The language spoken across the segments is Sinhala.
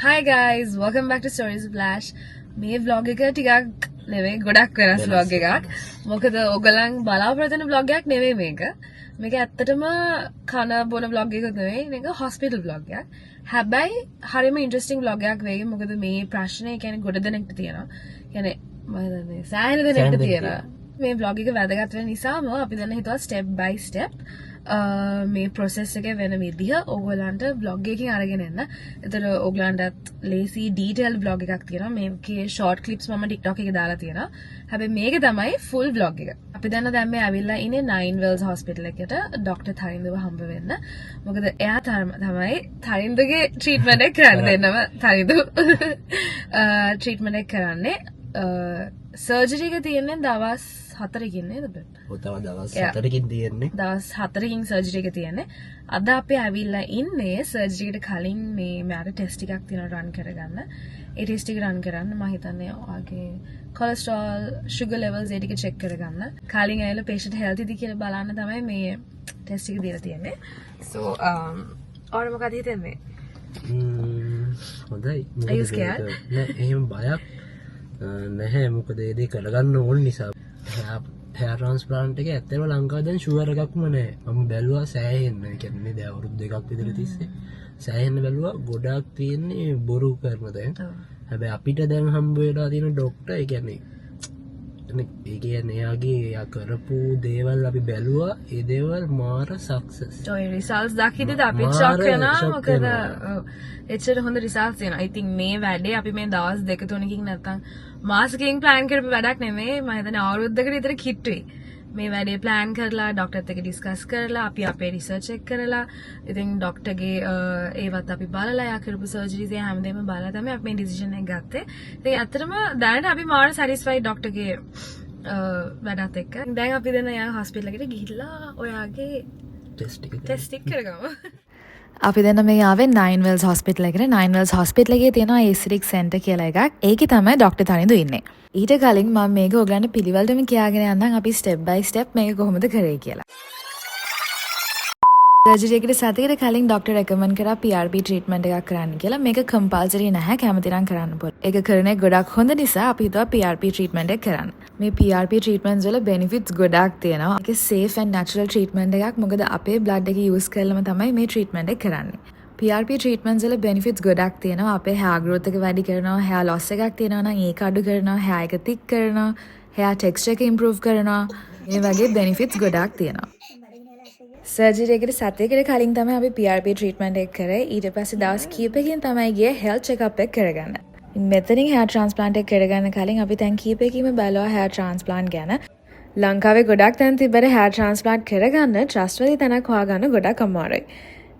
Hi guys, welcome back to Stories Flash. මේ vlog එක ටිකක් නෙවෙයි ගොඩක් වෙනස් vlog එකක්. මොකද ඕගලන් බලාපොරොත්තු වෙන vlog එකක් නෙවෙයි මේක. මේක ඇත්තටම කන බොන vlog එකක් නෙවෙයි. මේක hospital vlog එකක්. හැබැයි හරියම interesting vlog එකක් වෙයි. මොකද මේ ප්‍රශ්නේ කියන්නේ ගොඩ දෙනෙක්ට තියෙනවා. කියන්නේ මම හිතන්නේ සෑහෙන දෙනෙක්ට තියෙනවා. මේ vlog එක වැදගත් වෙන නිසාම අපි දැන් හිතුවා step by step මේ process එක වෙන විදිහ ඕගොල්ලන්ට vlog එකකින් අරගෙන එන්න. ඒතර ඕගොල්ලන්ටත් ලේසි detailed vlog එකක් තියෙනවා. මේකේ short clips මම TikTok එකේ දාලා තියෙනවා. හැබැයි මේක තමයි full vlog එක. අපි දැන් මේ ඇවිල්ලා ඉන්නේ Nine Wells Hospital එකට Dr. තරින්දව හම්බ වෙන්න. මොකද එයා තමයි තරින්දගේ treatment එක කරන්න දෙන්නම තරින්ද treatment එක කරන්නේ. සර්ජරි එක තියෙන්නේ දවස් 4කින් නේද? ඔව් තව දවස් 4කින් තියෙන්නේ. දවස් 4කින් සර්ජරි එක තියෙන්නේ. අද අපි ඇවිල්ලා ඉන්නේ සර්ජරි එකට කලින් මේ මෙයාට ටෙස්ට් එකක් තියෙනවා රන් කරගන්න. ඒ ටෙස්ට් එක රන් කරන්න මම හිතන්නේ ඔයාගේ කොලෙස්ටරෝල්, sugar levels ඒ ටික check කරගන්න. කලින් ඇවිල්ලා patient healthy ද කියලා බලන්න තමයි මේ ටෙස්ට් එක දීලා තියෙන්නේ. So ඔයාලා මොකද හිතන්නේ? හොඳයි. Are you scared? නෑ එහෙම බයක් නැහැ. මොකද ඒ දේ කරගන්න ඕන නිසා. hair transplant එක ඇත්තටම ලංකාවේ දැන් ෂුවර් එකක්ම නැහැ. මම බැලුවා සෑහෙන්න. ඒ කියන්නේ දැන් අවුරුදු දෙකක් විතර තිස්සේ සෑහෙන්න බැලුවා. ගොඩක් තියෙන්නේ බොරු කරන දැන්. හැබැයි අපිට දැන් හම්බ වෙලා තියෙන ડોක්ටර් ඒ කියන්නේ එයාගේ කරපු දේවල් අපි බැලුවා. ඒ දේවල් මාර සක්සස්. ඔය රිසල්ට්ස් දකිද්දිද අපි ෂොක් වෙනවා. මොකද එච්චර හොඳ රිසල්ට්ස් එනවා. I think මේ වැඩේ අපි මේ දවස් 2-3කින් නැත්තම් මාසෙකින් ප්ලෑන් කරපු වැඩක් නෙමෙයි. මම හිතන්නේ අවුරුද්දකට විතර කිට්ටුයි. මේ වැඩේ ප්ලෑන් කරලා ડોක්ටර්ත් එක්ක ඩිස්කස් කරලා අපි අපේ රිසර්ච් එක කරලා ඉතින් ડોක්ටර්ගේ ඒවත් අපි බලලා යා කරපු සර්ජරිස් ඒ හැමදේම බලලා තමයි අපි මේ ඩිසිෂන් එක ගත්තේ. ඉතින් ඇත්තටම දැනට අපි මාර සැටිස්ෆයිඩ් ડોක්ටර්ගේ වැඩත් එක්ක. දැන් අපි දැන් යා හොස්පිටල් එකට ගිහිල්ලා ඔයාගේ ටෙස්ට් එක කරගමු. අපි දැන් මේ ආවේ Nine Wells Hospital එකට. Nine Wells Hospital එකේ තියෙනවා Aesthetic Center කියලා එකක්. ඒකේ තමයි ડોක්ටර් තනිදු ඉන්නේ. ඊට කලින් මම මේක ඔයගලන්ට පිළිවෙලටම කියාගෙන යන්නම් අපි step by step මේක කොහොමද කරේ කියලා. සර්ජරි එකට සතියකට කලින් ડોක්ටර් රෙකමන්ඩ් කරා PRP ට්‍රීට්මන්ට් එකක් කරන්න කියලා. මේක කම්පල්සරි නැහැ, කැමති නම් කරන්න පුළුවන්. ඒක කරන එක ගොඩක් හොඳ නිසා අපි හිතුවා PRP ට්‍රීට්මන්ට් එක කරන්න. මේ PRP ට්‍රීට්මන්ට්ස් වල benefits ගොඩක් තියෙනවා. ඒක safe and natural ට්‍රීට්මන්ට් එකක්. මොකද අපේ blood එක use කරලම තමයි මේ ට්‍රීට්මන්ට් එක කරන්නේ. PRP ට්‍රීට්මන්ට්ස් වල benefits ගොඩක් තියෙනවා. අපේ hair growth එක වැඩි කරනවා, hair loss එකක් තියෙනවා නම් ඒක අඩු කරනවා, hair එක thick කරනවා, hair texture එක improve කරනවා. මේ වගේ benefits ගොඩක් තියෙනවා. සර්ජරි එකට සතියකට කලින් තමයි අපි PRP ට්‍රීට්මන්ට් එක කරේ. ඊට පස්සේ දවස් කීපකින් තමයි ගියේ හෙල්ත් චෙකප් එක කරගන්න. මෙතනින් hair transplant එක කරගන්න කලින් අපි දැන් කීපෙකීම බැලුවා hair transplant ගැන. ලංකාවේ ගොඩක් තැන් තිබ්බට hair transplant කරගන්න trustworthy තැනක් හොයාගන්න ගොඩක් අමාරුයි.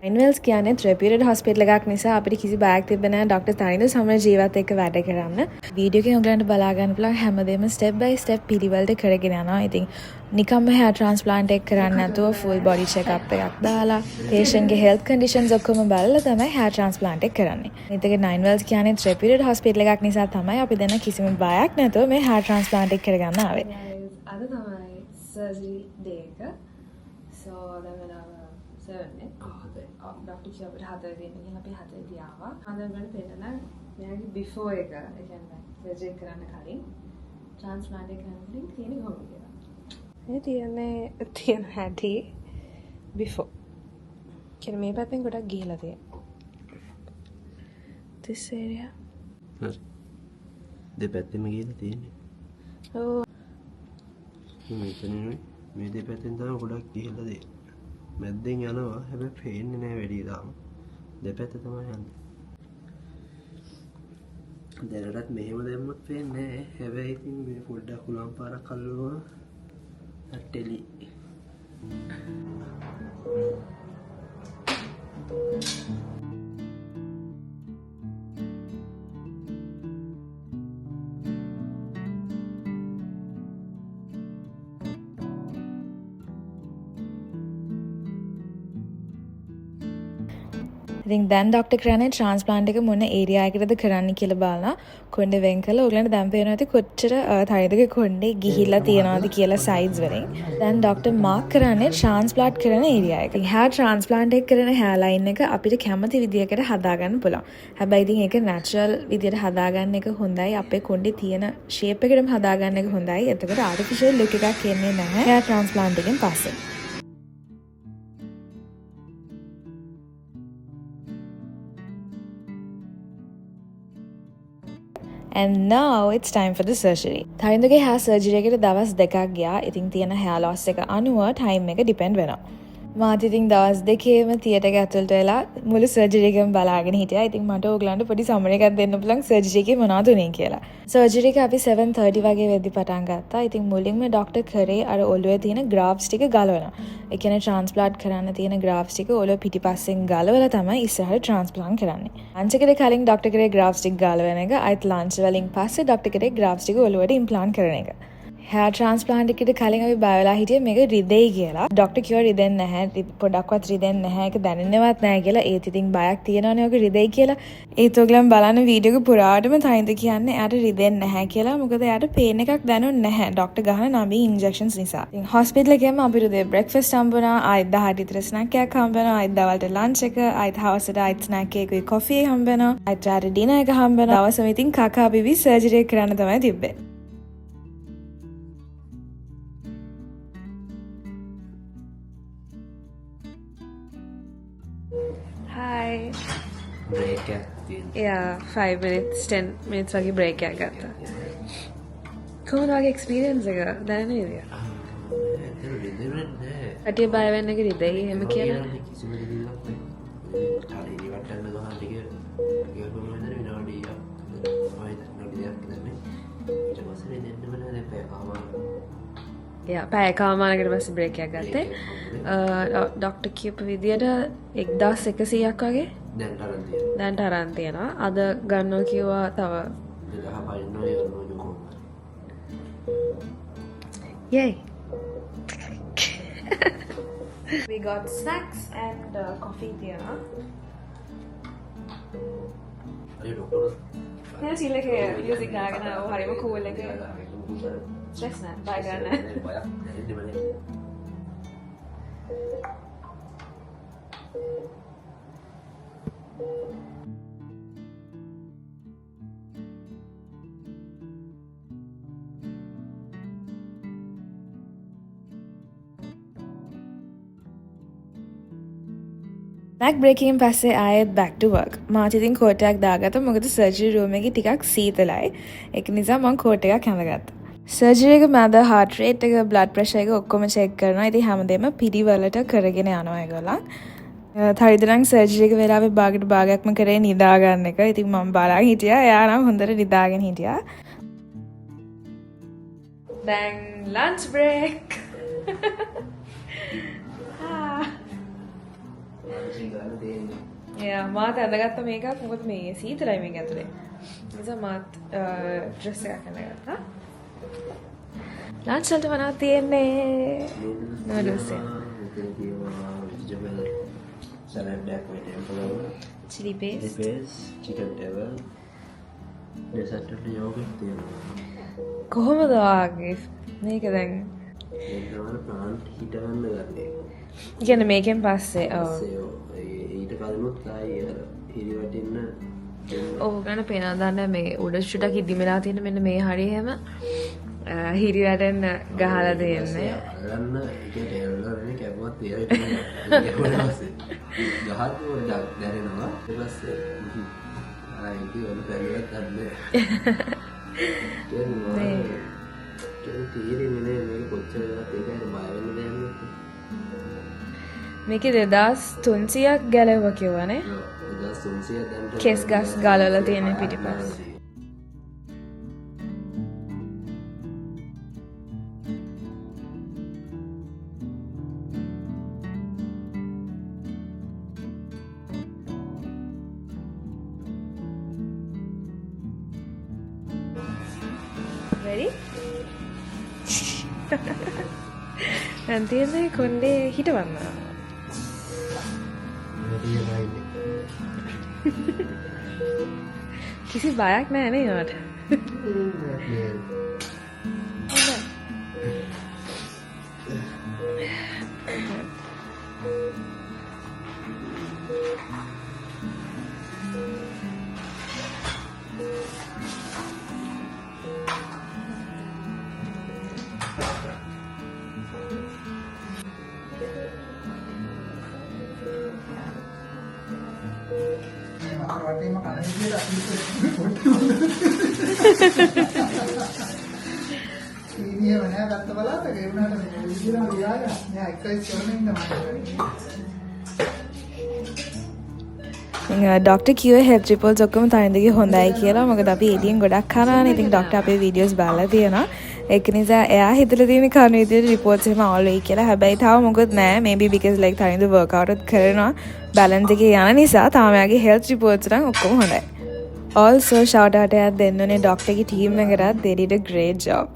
Nine Wells කියන්නේ reputed hospital එකක් නිසා අපිට කිසි බයක් තිබ්බේ නැහැ ડોක්ටර් තනින්ද සමන ජීවත් එක්ක වැඩ කරන්න. වීඩියෝ එකෙන් ඔයගලන්ට බලා ගන්න පුළුවන් හැමදේම step by step පිළිවෙලට කරගෙන යනවා. ඉතින් නිකම්ම hair transplant එක කරන්නේ නැතුව full body check up එකක් දාලා patient ගේ health conditions ඔක්කොම බලලා තමයි hair transplant එක කරන්නේ. මේක Nine Wells කියන්නේ reputed hospital එකක් නිසා තමයි අපි දැන් කිසිම බයක් නැතුව මේ hair transplant එක කරගන්න ආවේ. අද තමයි surgery day එක. So දැන් වෙනවා 7 डॉक्टर की අපිට 4 දෙනෙක් ඉන්න අපි 4 දී ආවා. අද වල පෙන්නන මෙයාගේ before එක ඒ කියන්නේ සර්ජරි කරන්න කලින් transplant එක කරන්න කලින් තියෙන කොහොමද කියලා. මේ තියෙන හැටි before. කියන්නේ මේ පැත්තෙන් ගොඩක් ගිහිලා තියෙනවා. this area. හරි. දෙපැත්තෙම ගිහිලා තියෙන්නේ. ඔව්. මේ දෙපැත්තෙන් තමයි ගොඩක් ගිහිලා තියෙන්නේ. මැද්දෙන් යනවා හැබැයි පේන්නේ නැහැ වැඩි දාම. දෙපැත්ත තමයි යන්නේ. දැනටත් මෙහෙම දැම්මොත් පේන්නේ නැහැ. හැබැයි ඉතින් මේ පොඩ්ඩක් උලම් පාරක් අල්ලනවා. ටෙලි. ඉතින් දැන් ડોක්ටර් කරන්නේ ට්‍රාන්ස්ප්ලාන්ට් එක මොන ඒරියා එකකටද කරන්න කියලා බලලා කොණ්ඩේ වෙන් කරලා ඔයගලන්ට දැන් පේනවා ඇති කොච්චර තයිදක කොණ්ඩේ ගිහිල්ලා තියනවාද කියලා සයිඩ්ස් වලින්. දැන් ડોක්ටර් මාක් කරන්නේ ට්‍රාන්ස්ප්ලාන්ට් කරන ඒරියා එක. හෑ ට්‍රාන්ස්ප්ලාන්ට් එක කරන හෑ ලයින් එක අපිට කැමති විදියකට හදාගන්න පුළුවන්. හැබැයි ඉතින් ඒක නැචරල් විදියට හදාගන්න එක හොඳයි. අපේ කොණ්ඩේ තියෙන ෂේප් එකටම හදාගන්න එක හොඳයි. එතකොට ආටිෆිෂල් ලුක් එකක් එන්නේ නැහැ. හෑ ට්‍රාන්ස්ප්ලාන්ට් එකෙන් පස්සේ. And now it's time for the surgery. තරින්දගේ hair surgery එකට දවස් 2ක් ගියා. ඉතින් තියෙන hair loss එක අනුව time එක depend වෙනවා. මාත් ඉතින් දවස් 2කේම theatre එක ඇතුළට වෙලා මුළු surgery එකම බලාගෙන හිටියා. ඉතින් මට ඕගලන්ට පොඩි summary එකක් දෙන්න පුළුවන් surgery එකේ මොනවද උනේ කියලා. surgery එක අපි 7:30 වගේ වෙද්දි පටන් ගත්තා. ඉතින් මුලින්ම ડોක්ටර් කරේ අර ඔළුවේ තියෙන grafts ටික ගලවනවා. ඒ කියන්නේ transplant කරන්න තියෙන grafts ටික ඔළුව පිටිපස්සෙන් ගලවලා තමයි ඉස්සරහට transplant කරන්නේ. ලන්ච් එකට කලින් ડોක්ටර් කරේ grafts ටික ගලවන එක. අයිත් ලන්ච් වලින් පස්සේ ડોක්ටර් කරේ grafts ටික ඔළුවට implant කරන එක. hair transplant එකට කලින් අපි බය වෙලා හිටියේ මේක රිදෙයි කියලා. ડોක්ටර් කිව්වා රිදෙන්නේ නැහැ. පොඩක්වත් රිදෙන්නේ නැහැ. ඒක දැනෙන්නවත් නැහැ කියලා. ඒත් ඉතින් බයක් තියෙනවනේ ඔක රිදෙයි කියලා. ඒත් ඔයගලන් බලන වීඩියෝ එක පුරාවටම තයින්ද කියන්නේ එයාට රිදෙන්නේ නැහැ කියලා. මොකද එයාට පේන් එකක් දැනුන්නේ නැහැ. ડોක්ටර් ගහන නවී ඉන්ජෙක්ෂන්ස් නිසා. ඉතින් හොස්පිටල් එකේම අපිට උදේ බ්‍රෙක්ෆාස්ට් හම්බුණා. ආයෙත් 10ට විතර ස්නැක් එකක් හම්බුණා. ආයෙත් දවල්ට ලන්ච් එක. ආයෙත් හවසට ආයෙත් ස්නැක් එකකුයි කොෆි එක හම්බුණා. ආයෙත් රාත්‍රී ඩිනර් එක හම්බුණා. දවසම ඉතින් කකා බිබි සර්ජරි එක කරන්න තමයි තිබ්බේ. Hi. Break එකක් තියෙනවා. Yeah, 5 minutes, 10 minutes වගේ break එකක් ගත්තා. කොහොමද වගේ experience එක? දැනෙන්නේ නේද? රිදෙන්නේ නැහැ. අටිය බය වෙන්න එක රිදෙයි එහෙම කියලා. කිසිම රිදෙන්නක් නැහැ. හරි ඉවටන්න ගහන ටික ගියපුවම ඉඳන් විනාඩියක් විනාඩියක් දැම්මේ. ඊට පස්සේ රිදෙන්නම නැහැ දැන් පැයකමාර. පැය කාමාරකට පස්සේ බ්‍රේක් එකක් ගත්තේ. ડોක්ටර් කියපු විදියට 1100ක් වගේ දැන්ට අරන් තියෙනවා. අද ගන්නවා කිව්වා තව 1000 පයින්නවා යනවා කොහොමද? Yay. We got snacks and coffee තියෙනවා. අය ડોක්ටර් නෑ සිල්ලක මියුසික් ගාගෙන හරිම කූල් එක. ස්ට්‍රෙස් නෑ බය ගන්න. බයක් දැනෙන්නේ නැහැ. බෑක් බ්‍රේකින් පස්සේ ආයෙත් back to work. මාත් ඉතින් කෝට් එකක් දාගත්තා. මොකද සර්ජරි රූම් එකේ ටිකක් සීතලයි. ඒක නිසා මම කෝට් එකක් හැඳගත්තා. සර්ජරි එක මැද heart rate එක, blood pressure එක ඔක්කොම check කරනවා. ඉතින් හැමදේම පිළිවෙලට කරගෙන යනවා ඒගොල්ලන්. තරිදනම් සර්ජරි එක වෙලාවේ භාගයට භාගයක්ම කරේ නිදා ගන්න එක. ඉතින් මම බලාගෙන හිටියා. එයා නම් හොඳට නිදාගෙන හිටියා. දැන් lunch break. මාත් ඇඳගත්ත මේකක්. මොකද මේ සීතලයි මේක ඇතුලේ. නිසා මාත් ඩ්‍රෙස් එකක් ඇඳගත්තා. ලන්ච් වලට මොනවද තියෙන්නේ? නූඩල්ස් එක. vegetable salad එකක් වෙන්නේ. chili paste, chicken table, dessert එකට yogurt තියෙනවා. කොහොමද වාගේ මේක දැන් ඒක තමයි plant හිටවන්න ගන්නේ. කියන්නේ මේකෙන් පස්සේ ඊට කලිනුත් ආයි හිරි වටින්න ඔව් ගන්න පේනවා. දන්නේ මේ උඩ ෂුටක් ඉදිමලා තියෙන මෙන්න මේ හරිය හැම හිරි වැටෙන්න ගහලා දෙන්නේ. අල්ලන්න ඒකට එල්ලන්නේ කැපුවත් තියලා ගහත් දැනෙනවා. ඊට පස්සේ ආයි ඒක පෙරලත් අන්නේ. මේ තීරෙන්නේ මේක කොච්චර වෙනවද ඒකට බය වෙන්න දෙයක් නෑ. මේකේ 2300ක් ගැලවුවා කිව්වනේ. 2300 දැන් කෙස් ගස් ගලවලා තියෙන පිටිපස්සේ. Ready? දැන් තියෙන්නේ කොණ්ඩේ හිටවන්න. Ready right. කිසි බයක් නෑ නේ ඒවට. ඩොක්ටර් කිව්වේ හෙල්ත් රිපෝට්ස් ඔක්කොම තනින්දගේ හොඳයි කියලා. මොකද අපි එළියෙන් ගොඩක් කරානේ. ඉතින් ඩොක්ටර් අපේ වීඩියෝස් බලලා තියෙනවා. ඒක නිසා එයා හිතලා තියෙන කන විදියට රිපෝට්ස් එහෙම ආල් වෙයි කියලා. හැබැයි තාම මොකුත් නැහැ. maybe because like තනින්ද workout එකක් කරනවා. balance එකේ යන නිසා තාම එයාගේ හෙල්ත් රිපෝට්ස් නම් ඔක්කොම හොඳයි. Also shout out එකක් දෙන්න ඕනේ ඩොක්ටර්ගේ ටීම් එකටත්. they did a great job.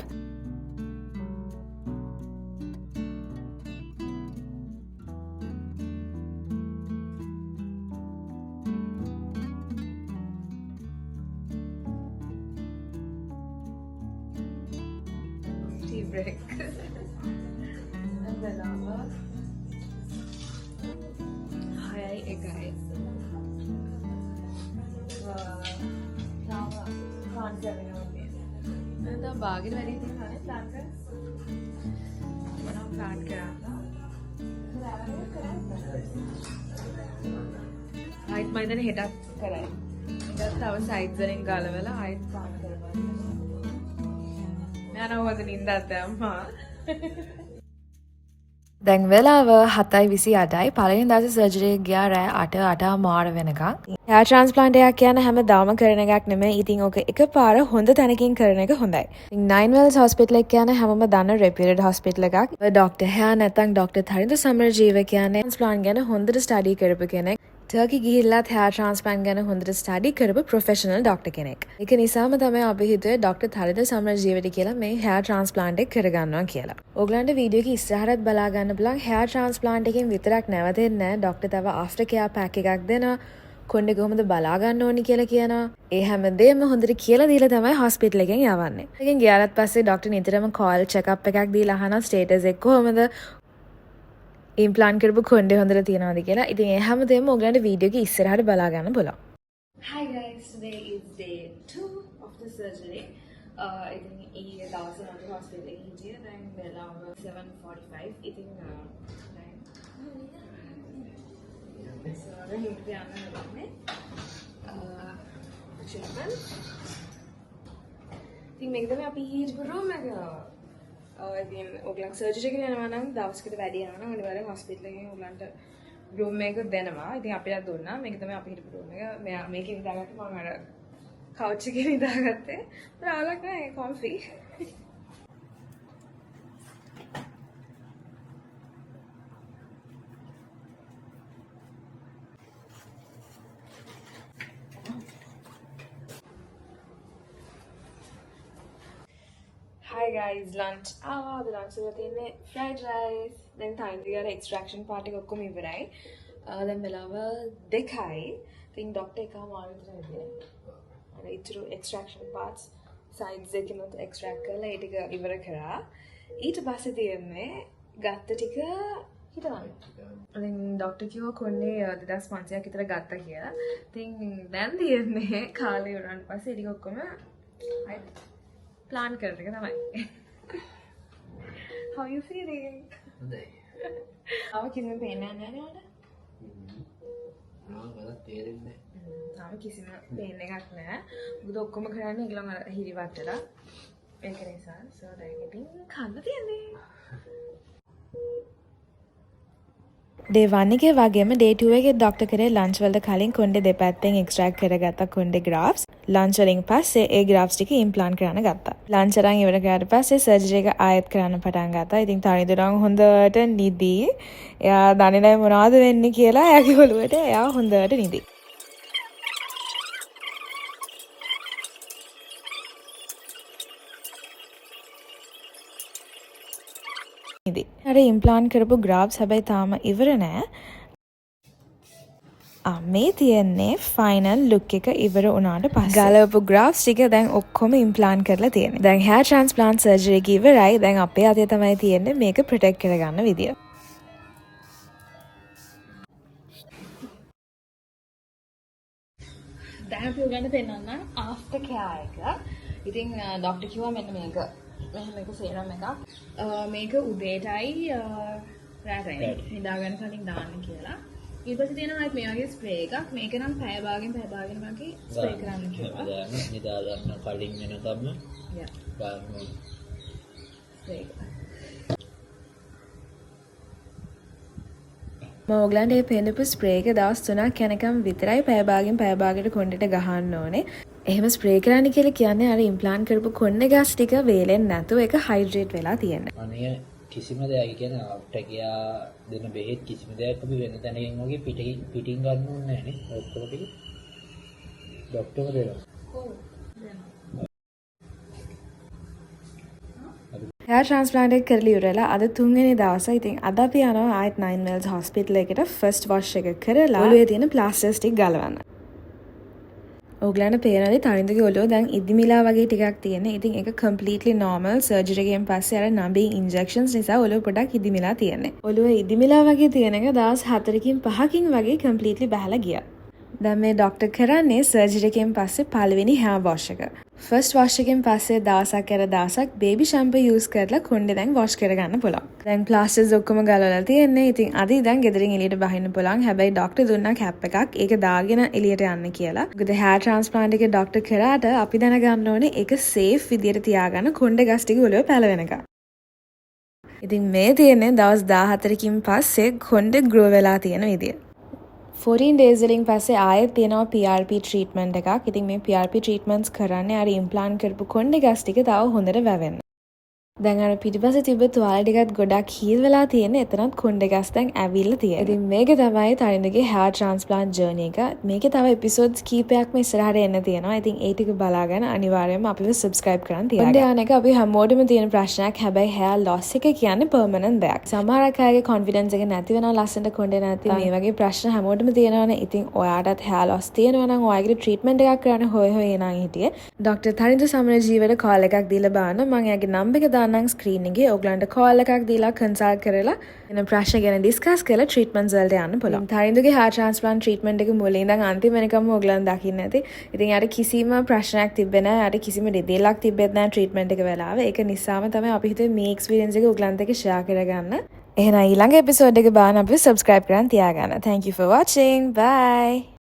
Tea break. And then hi guys. Now bargain very thing है plan कर plan करा height मैंने हेड अप करा है इधर तब साइड जरिंग गाले वाला height plan करवा मैं ना वो तो नींद आता है अम्मा දැන් වෙලාව 7:28යි. පළවෙනි දවසේ සර්ජරි එක ගියා රෑ 8 මාර වෙනකන්. හෙයාර් ට්‍රාන්ස්ප්ලාන්ට් එකක් කියන්නේ හැමදාම කරන එකක් නෙමෙයි. ඉතින් ඕක එකපාර හොඳ තැනකින් කරන එක හොඳයි. ඉතින් 9 wells hospital එක කියන්නේ හැමෝම දන්න reputed hospital එකක්. ඩොක්ටර් හෙයා නැත්නම් ඩොක්ටර් තරිඳු සමරජීව කියන්නේ ට්‍රාන්ස්ප්ලාන්ට් ගැන හොඳට ස්ටඩි කරපු කෙනෙක්. ටර්කි ගිහිල්ලත් හෙයාර් ට්‍රාන්ස්ප්ලාන්ට් ගැන හොඳට ස්ටඩි කරපු ප්‍රොෆෙෂනල් ඩොක්ටර් කෙනෙක්. ඒක නිසාම තමයි අපි හිතුවේ ඩොක්ටර් තරිඳු සමරජීවට කියලා මේ හෙයාර් ට්‍රාන්ස්ප්ලාන්ට් එක කරගන්නවා කියලා. ඕගලන්ට වීඩියෝ එක ඉස්සරහට බලා ගන්න පුළුවන්. හෙයාර් ට්‍රාන්ස්ප්ලාන්ට් එකෙන් විතරක් නැවතෙන්නේ නැහැ. ඩොක්ටර් තව ආෆ්ටර් කෙයාර් පැක් එකක් දෙනවා. කොණ්ඩේ කොහොමද බලා ගන්න ඕනි කියලා කියනවා. ඒ හැමදේම හොඳට කියලා දීලා තමයි හොස්පිටල් එකෙන් යවන්නේ. එකෙන් ගියාට පස්සේ ඩොක්ටර් නිතරම කෝල් චෙක්අප් එකක් දීලා අහනවා ස්ටේටස් එක කොහොමද? ඉම්ප්ලාන්ට් කරපු කොණ්ඩේ හොඳට තියනවාද කියලා. ඉතින් ඒ හැමදේම ඔයගලන්ට වීඩියෝ එකේ ඉස්සරහට බලා ගන්න පුළුවන්. Hi guys, today is day 2 of the surgery. ඉතින් ඊයේ දවසේ මම හොස්පිටල් එකේ හිටියේ. දැන් වෙලාව 7:45. ඉතින් so හිට යන්න ඕනේ. treatment. ඉතින් මේක තමයි අපි හිටපු room එක. ඉතින් ඔයගලන් සර්ජරි එකට යනවා නම් දවසකට වැඩි යනවා නම් අනිවාර්යෙන් හොස්පිටල් එකෙන් ඔයගලන්ට room එක දෙනවා. ඉතින් අපිට දුන්නා. මේක තමයි අපි හිටපු room එක. මෙයා මේකේ ඉඳාගත්ත මම අර couch එකේ ඉඳාගත්තේ. ප්‍රාලක් නෑ comfy. Hi guys, lunch. The lunch එක තියෙන්නේ fried rice. දැන් තනින්දිගාර extraction part එක ඔක්කොම ඉවරයි. දැන් වෙලාව 2යි. ඉතින් ඩොක්ටර් එකම ආවිතරයි. අර ඉතුරු extraction parts sides එකකිනුත් extract කරලා ඒ ටික ඉවර කරා. ඊට පස්සේ තියෙන්නේ ගත්ත ටික හිතවන්න. ඉතින් ඩොක්ටර් කිව්වා කොන්නේ 2500ක් විතර ගත්තා කියලා. ඉතින් දැන් තියෙන්නේ කාලේ වුණාට පස්සේ ටික ඔක්කොම plan කරන එක තමයි. How you feeling? හොඳයි. ආව කිසිම පේන්නේ නැහැ නේද? බලත් තේරෙන්නේ නැහැ. තාම කිසිම පේන් එකක් නැහැ. මොකද ඔක්කොම කරන්නේ ඒගොල්ලෝ අර හිරිවට්ටලා. ඒක නිසා so දැන් ඉතින් කන්න තියන්නේ. ඩේ 1 එකේ වගේම ඩේ 2 එකේ ඩොක්ටර් කරේ ලන්ච් වලට කලින් කොණ්ඩේ දෙපැත්තෙන් එක්ස්ට්‍රැක්ට් කරගත්ත කොණ්ඩේ ග්‍රාෆ්ස්. ලන්ච් වලින් පස්සේ ඒ ග්‍රාෆ්ස් ටික ඉම්ප්ලාන්ට් කරන්න ගත්තා. ලන්ච් අරන් ඉවර කරාට පස්සේ සර්ජරි එක ආයෙත් කරන්න පටන් ගත්තා. ඉතින් තනිදුරන් හොඳට නිදි. එයා දන්නේ නැහැ මොනවද වෙන්නේ කියලා. එයාගේ ඔළුවට එයා හොඳට නිදි. අර ඉම්ප්ලාන්ට් කරපු ග්‍රාෆ්ස් හැබැයි තාම ඉවර නෑ. මේ තියෙන්නේ ෆයිනල් ලුක් එක ඉවර වුණාට පස්සේ ගලවපු ග්‍රාෆ්ස් ටික දැන් ඔක්කොම ඉම්ප්ලාන්ට් කරලා තියෙන්නේ. දැන් hair transplant surgery එක ඉවරයි. දැන් අපේ අතේ තමයි තියෙන්නේ මේක ප්‍රොටෙක්ට් කරගන්න විදිය. දැන් අපි ඔයගලන්ට පෙන්නන්න ආෆ්ටර් කෙයා එක. ඉතින් ડોක්ටර් කිව්වා මෙන්න මේක. මෙහෙම එක සේරම් එකක්. මේක උදේටයි රාත්‍රියේ නිදාගන්න කලින් දාන්න කියලා. ඊට පස්සේ තියෙනවා මේ වගේ ස්ප්‍රේ එකක්. මේක නම් පැය භාගෙන් වගේ ස්ප්‍රේ කරන්න කියලා. නිදා ගන්න කලින් වෙනකම් යා. ගන්න ස්ප්‍රේ එක. මම ඔයගලන්ට මේ පෙන්නපු ස්ප්‍රේ එක දවස් 3ක් යනකම් විතරයි පැය භාගයට කොණ්ඩෙට ගහන්න ඕනේ. එහෙම ස්ප්‍රේ කරන්න කියලා කියන්නේ අර ඉම්ප්ලාන්ට් කරපු කොණ්ඩේ ගස් ටික වේලෙන්නේ නැතුව ඒක හයිඩ්‍රේට් වෙලා තියෙනවා. අනේ කිසිම දෙයක් කියන්නේ ආෆ්ටර් කියා දෙන බෙහෙත් කිසිම දෙයක් අපි වෙන තැනකින් වගේ පිටින් ගන්න ඕනේ නැහැ නේ. ඔක්කොම ටික ડોක්ටර්ම දෙනවා. hair transplant එක කරලා ඉවරලා අද 3 වෙනි දවසේ. ඉතින් අද අපි යනවා ආයෙත් 9 Mills hospital එකට first wash එක කරලා ඔළුවේ තියෙන plasters ටික ගලවන්න. ඔයගලන්ට පේනවාද තනින්දගේ ඔළුව දැන් ඉදිමිලා වගේ ටිකක් තියෙන. ඉතින් ඒක completely normal. surgery එකෙන් පස්සේ අර නඹී injections නිසා ඔළුව පොඩක් ඉදිමිලා තියෙන්නේ. ඔළුව ඉදිමිලා වගේ තියෙන එක දවස් 4කින් 5කින් වගේ completely බහලා ගියා. දැන් මේ ડોක්ටර් කරන්නේ සර්ජරි එකෙන් පස්සේ පළවෙනි hair wash එක. ෆස්ට් wash එකෙන් පස්සේ දවසක් baby shampoo use කරලා කොණ්ඩේ දැන් wash කරගන්න පුළුවන්. දැන් plasters ඔක්කොම ගලවලා තියෙන්නේ. ඉතින් අද ඉඳන් ගෙදරින් එළියට බහින්න පුළුවන්. හැබැයි ડોක්ටර් දුන්නා cap එකක්. ඒක දාගෙන එළියට යන්න කියලා. මොකද hair transplant එක ડોක්ටර් කරාට අපි දැනගන්න ඕනේ ඒක safe විදියට තියාගන්න කොණ්ඩේ ගස් ටික ඔළුවේ පැලවෙනකම්. ඉතින් මේ තියෙන්නේ දවස් 14කින් පස්සේ කොණ්ඩේ grow වෙලා තියෙන විදිය. 14 days වලින් පස්සේ ආයෙත් තියෙනවා PRP treatment එකක්. ඉතින් මේ PRP treatments කරන්නේ අර implant කරපු කොණ්ඩේ ගස් ටික තව හොඳට වැවෙන්න. දැන් අර පිටිපස්සේ තිබ්බ තුවාල ටිකත් ගොඩක් හීල් වෙලා තියෙන. එතනත් කොණ්ඩේ ගස් දැන් ඇවිල්ලා තියෙනවා. ඉතින් මේක තමයි තනින්දගේ hair transplant journey එක. මේකේ තව episodes කීපයක්ම ඉස්සරහට එන්න තියෙනවා. ඉතින් ඒ ටික බලාගෙන අනිවාර්යයෙන්ම අපිව subscribe කරන් තියාගන්න. කොණ්ඩේ යන එක අපි හැමෝටම තියෙන ප්‍රශ්නයක්. හැබැයි hair loss එක කියන්නේ permanent දෙයක්. සමහරක් අයගේ confidence එක නැති වෙනවා ලස්සනට කොණ්ඩේ නැති. මේ වගේ ප්‍රශ්න හැමෝටම තියෙනවානේ. ඉතින් ඔයාටත් hair loss තියෙනවා නම් ඔයාගේ treatment එකක් කරන්න හොය එනන් හිටියේ. Dr. තනින්ද සමරජීවයට call එකක් දීලා බලන්න. මම එයාගේ number එක දාන්නම් screen එකේ. ඔයගලන්ට call එකක් දීලා consult කරලා වෙන ප්‍රශ්න ගැන discuss කරලා treatments වලට යන්න පුළුවන්. තනින්දගේ hair transplant treatment එක මුලින් ඉඳන් අන්තිම වෙනකම් ඔයගලන් දකින්න ඇති. ඉතින් යාට කිසිම ප්‍රශ්නයක් තිබ්බේ නැහැ. යාට කිසිම දෙදෙලක් තිබෙත් නැහැ treatment එක වෙලාව. ඒක නිසාම තමයි අපි හිතුවේ මේ experience එක ඔයගලන්ට එක්ක share කරගන්න. එහෙනම් ඊළඟ episode එක බලන්න අපිව subscribe කරන් තියාගන්න. Thank you for watching. Bye.